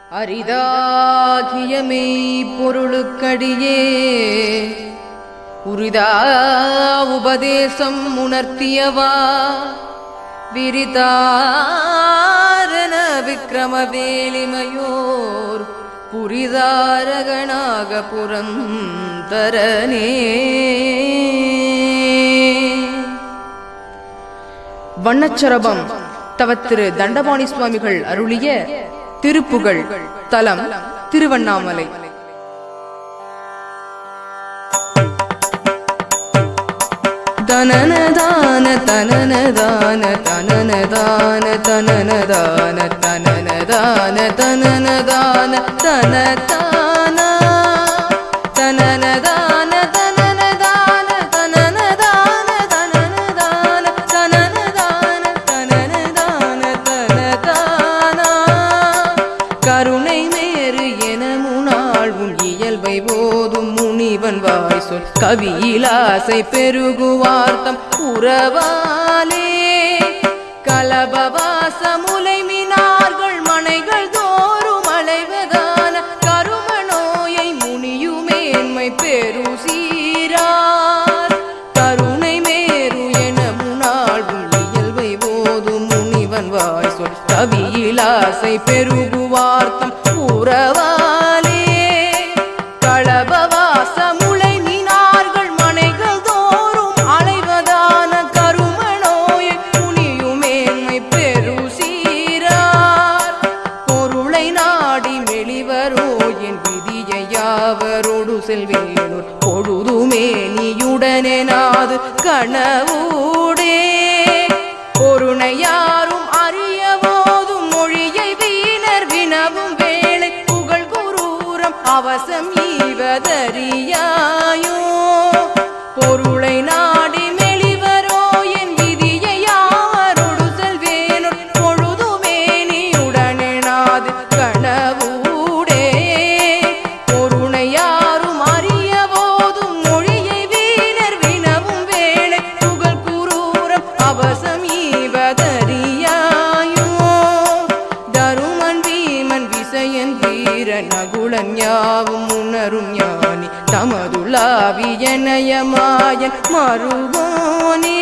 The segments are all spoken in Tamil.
அரிதாகிய மெய்ப்பொருளுக்கடியே உரிதா உபதேசம் உணர்த்தியவா விரிதாரண விக்ரம வேலிமையோர் புரிதாரகனாக புரந்தரனே. வண்ணச்சரபம் தவத்திரு தண்டபாணி சுவாமிகள் அருளிய திருப்புகழ். தலம் திருவண்ணாமலை. தனனதான தனனதான தனனதான தனனதான தனனதான தனனதான தனதான தனனதான தனனதான தனனதான தனனதான தனனதான தனனதான தனதான கருணை மேறு என முனாள் உன் இயல்பை போதும் முனிவன் வாய் சொல் கவியிலாசை பெருகுவார்த்தம் உறவாலே கலபவாச முலை மீனார்கள் மனைகள் தோறும் அலைவதான கரும நோயை முனியுமேன்மை பெரு சீரார் கருணை மேரு என முனாள் உன் இயல்பை போதும் முனிவன் வாய் சொல் கவியிலாசை பெருகுவார்த்தம் உறவாலே களபவாச முலை மீனார்கள் மனைகள் தோறும் அலைவதான கரும நோயை முனியுமேன்மை பெரு சீரார் பொருளை நாடி வெளிவரோ என் விதியை யாவரோடு செல்வேனோர் பொழுதுமே நீயுடனே நாது கனவூடே பொருணை யாரும் அறிய போதும் மொழியை வீணர் வினவும் வேளை புகழ் குரூரம் அவசம் ஈவதறியாயோ பொருளை நாடி மெளிவரோ என் விதியை யாவரோடு செல்வேனோர் பொழுதுமே நீயுடனே நாது கனவூடே பொருணை யாரும் அறிய போதும் மொழியை வீணர் வினவும் வேளை புகழ் குரூரம் அவசம் ஈவதறியாயோ தருமன் வீமன் விசயன் வீர நகுலன் யாவும் உணரும் ஞானி தமதுலாவியனயமாயன் மருகோனே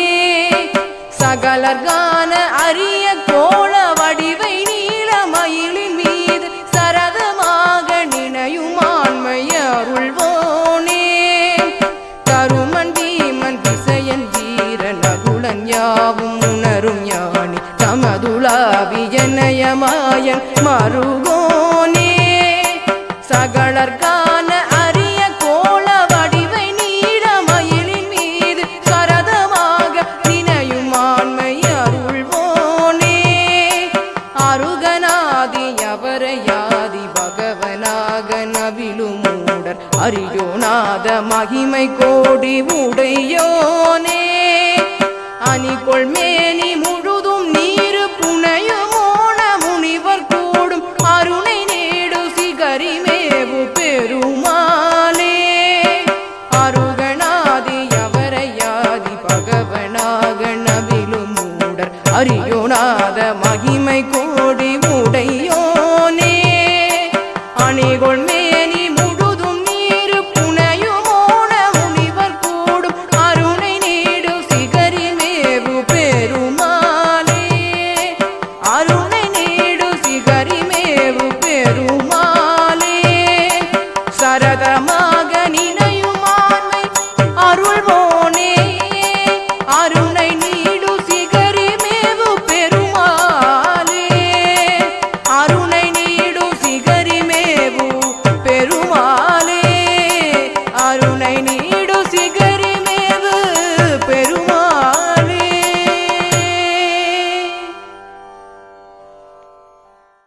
சகலர்கான அரிய கோள வடிவை நீலமயிலின் மீது சரதமாக நினையும் ஆண்மை அருள்வோனே தருமன் வீமன் விசயன் வீர நகுலன் யாவும் உணரும் ஞானி தமதுலாவியனயமாயன் மருகோனே சகலர்கான அரிய கோள வடிவை நீலமயிலின் மீது சரதமாக நினையும் ஆண்மை அருள்வோனே அருகனாதி அவரையாதி பகவனாக நவிலும் மூடர் அரியோநாத மகிமை கோடி உடையோனே அணிகொள்